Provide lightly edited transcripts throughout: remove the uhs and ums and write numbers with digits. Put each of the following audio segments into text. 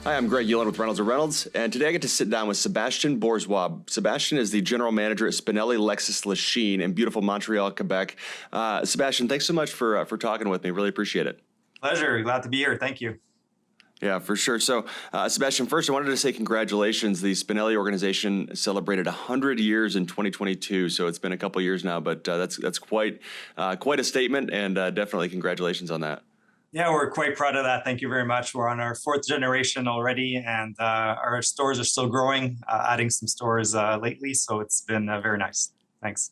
Hi, I'm Greg Yellen with Reynolds & Reynolds, and today I get to sit down with Sebastien Bourgeois. Sebastien is the general manager at Spinelli Lexus Lachine in beautiful Montreal, Quebec. Sebastien, thanks so much for talking with me. Really appreciate it. Pleasure. Glad to be here. Thank you. Yeah, for sure. So, Sebastien, first I wanted to say congratulations. The Spinelli organization celebrated 100 years in 2022, so it's been a couple years now, but that's quite a statement, and definitely congratulations on that. Yeah, we're quite proud of that. Thank you very much. We're on our fourth generation already, and our stores are still growing, adding some stores lately, so it's been very nice. Thanks.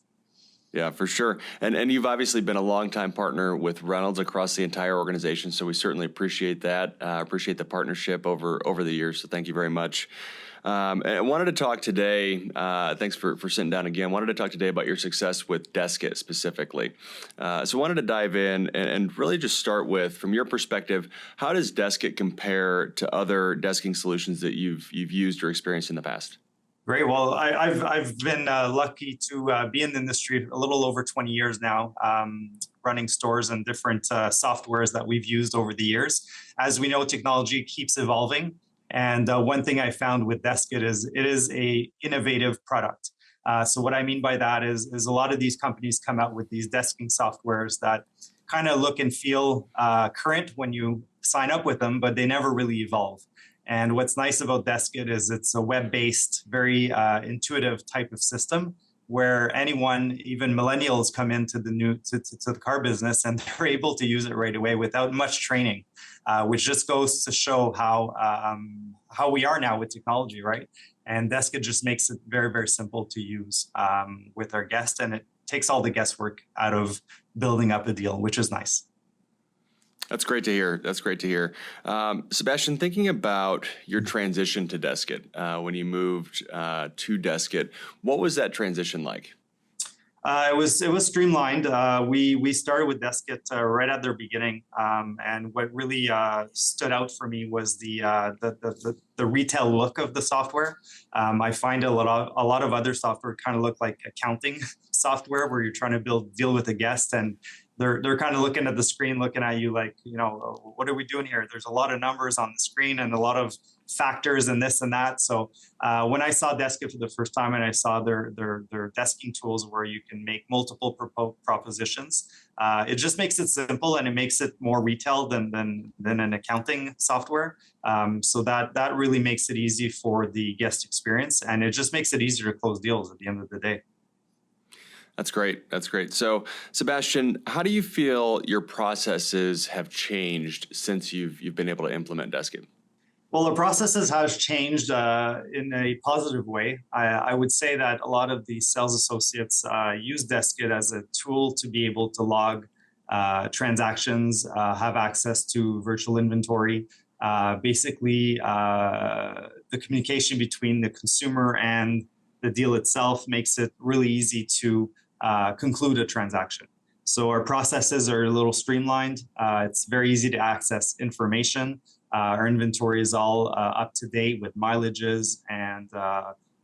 Yeah, for sure. And you've obviously been a longtime partner with Reynolds across the entire organization, so we certainly appreciate that. Appreciate the partnership over the years. So thank you very much. And I wanted to talk today. Thanks for sitting down again. Wanted to talk today about your success with deskit specifically. So wanted to dive in and really just start with, from your perspective, how does deskit compare to other desking solutions that you've used or experienced in the past? Great. Well, I've been lucky to be in the industry a little over 20 years now, running stores and different softwares that we've used over the years. As we know, technology keeps evolving. And one thing I found with deskit is it is a innovative product. So what I mean by that is a lot of these companies come out with these desking softwares that kind of look and feel current when you sign up with them, but they never really evolve. And what's nice about deskit is it's a web-based, very intuitive type of system where anyone, even millennials, come into the car business and they're able to use it right away without much training, which just goes to show how we are now with technology, right? And deskit just makes it very, very simple to use with our guests, and it takes all the guesswork out of building up a deal, which is nice. That's great to hear. That's great to hear. Sebastien, thinking about your transition to deskit, when you moved to deskit, what was that transition like? It was streamlined. We started with deskit right at their beginning, and what really stood out for me was the retail look of the software. I find a lot of other software kind of look like accounting software where you're trying to deal with a guest, and they're kind of looking at the screen, looking at you like, what are we doing here? There's a lot of numbers on the screen and a lot of factors and this and that. So when I saw deskit for the first time and I saw their desking tools where you can make multiple propositions, it just makes it simple and it makes it more retail than an accounting software. So that really makes it easy for the guest experience, and it just makes it easier to close deals at the end of the day. That's great. That's great. So, Sebastien, how do you feel your processes have changed since you've been able to implement deskit? Well, the processes has changed in a positive way. I would say that a lot of the sales associates use deskit as a tool to be able to log transactions, have access to virtual inventory. Basically, the communication between the consumer and the deal itself makes it really easy to conclude a transaction. So our processes are a little streamlined. It's very easy to access information. Our inventory is all up to date with mileages and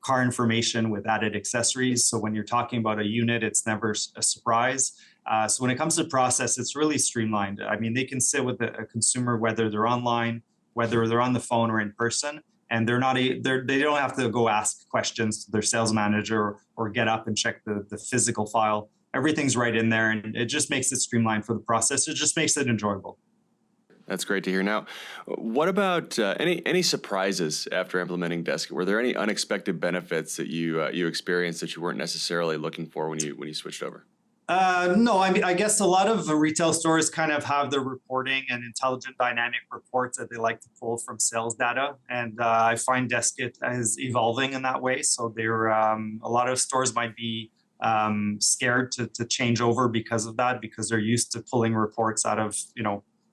car information with added accessories. So when you're talking about a unit, it's never a surprise. So when it comes to process, it's really streamlined. I mean, they can sit with a consumer, whether they're online, whether they're on the phone or in person, and they don't have to go ask questions to their sales manager or get up and check the physical file. Everything's right in there, and it just makes it streamlined for the process. It just makes it enjoyable. That's great to hear. Now, what about any surprises after implementing deskit? Were there any unexpected benefits that you experienced that you weren't necessarily looking for when you switched over? No, I mean, I guess a lot of the retail stores kind of have the reporting and intelligent dynamic reports that they like to pull from sales data. And I find deskit is evolving in that way. So a lot of stores might be scared to change over because of that, because they're used to pulling reports out of,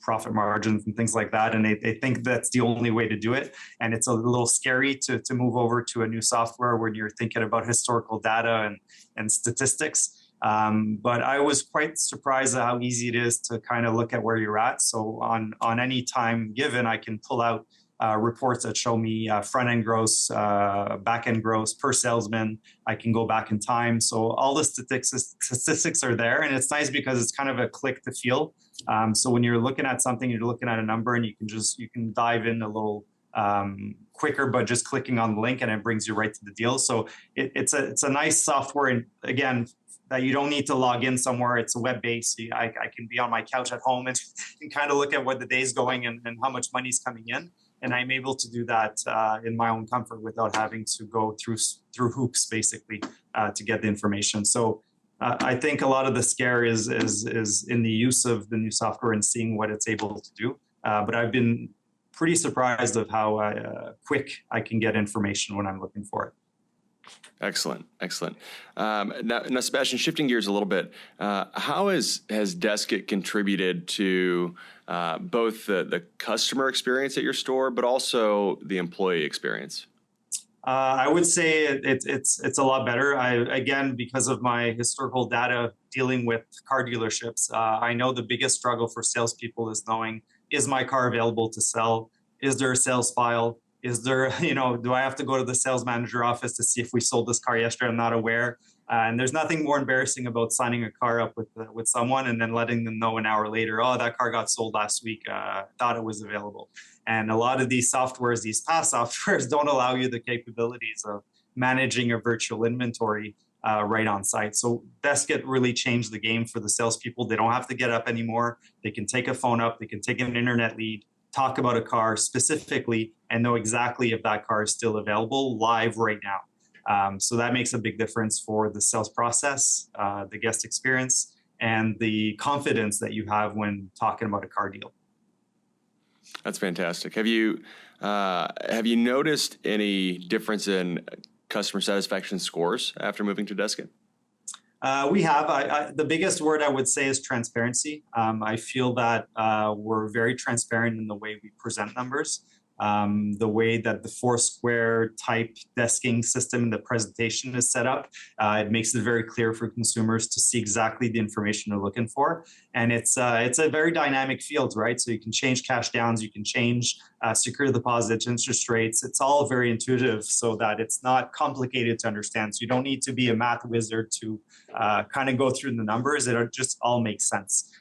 profit margins and things like that. And they think that's the only way to do it. And it's a little scary to move over to a new software when you're thinking about historical data and statistics. But I was quite surprised at how easy it is to kind of look at where you're at. So on any time given, I can pull out reports that show me front-end gross, back-end gross per salesman. I can go back in time. So all the statistics are there. And it's nice because it's kind of a click to feel. So when you're looking at something, you're looking at a number and you can dive in a little quicker, but just clicking on the link and it brings you right to the deal. So it's a nice software, and again, that you don't need to log in somewhere. It's a web-based. I can be on my couch at home and kind of look at what the day's going and how much money's coming in. And I'm able to do that in my own comfort without having to go through hoops, basically, to get the information. So I think a lot of the scare is in the use of the new software and seeing what it's able to do. But I've been pretty surprised of how quick I can get information when I'm looking for it. Excellent, excellent. Now, Sebastian, shifting gears a little bit, how has Deskit contributed to both the customer experience at your store, but also the employee experience? I would say it's a lot better. Again, because of my historical data dealing with car dealerships, I know the biggest struggle for salespeople is knowing, is my car available to sell? Is there a sales file? Is there, do I have to go to the sales manager office to see if we sold this car yesterday? I'm not aware. And there's nothing more embarrassing about signing a car up with someone and then letting them know an hour later, oh, that car got sold last week. Thought it was available. And a lot of these softwares, these past softwares, don't allow you the capabilities of managing a virtual inventory right on site. So Deskit really changed the game for the salespeople. They don't have to get up anymore. They can take a phone up. They can take an internet lead, talk about a car specifically, and know exactly if that car is still available live right now. So that makes a big difference for the sales process, the guest experience, and the confidence that you have when talking about a car deal. That's fantastic. Have you noticed any difference in customer satisfaction scores after moving to Deskit? We have. The biggest word I would say is transparency. I feel that we're very transparent in the way we present numbers. The way that the Foursquare type desking system in the presentation is set up, it makes it very clear for consumers to see exactly the information they're looking for. And it's a very dynamic field, right? So you can change cash downs, you can change secure deposits, interest rates. It's all very intuitive so that it's not complicated to understand. So you don't need to be a math wizard to kind of go through the numbers. It just all makes sense.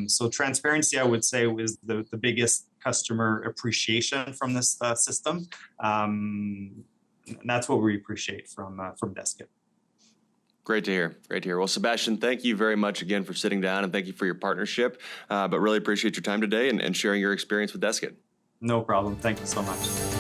So transparency, I would say, was the biggest customer appreciation from this system. And that's what we appreciate from Deskit. Great to hear. Great to hear. Well, Sebastian, thank you very much again for sitting down, and thank you for your partnership. But really appreciate your time today and sharing your experience with Deskit. No problem. Thank you so much.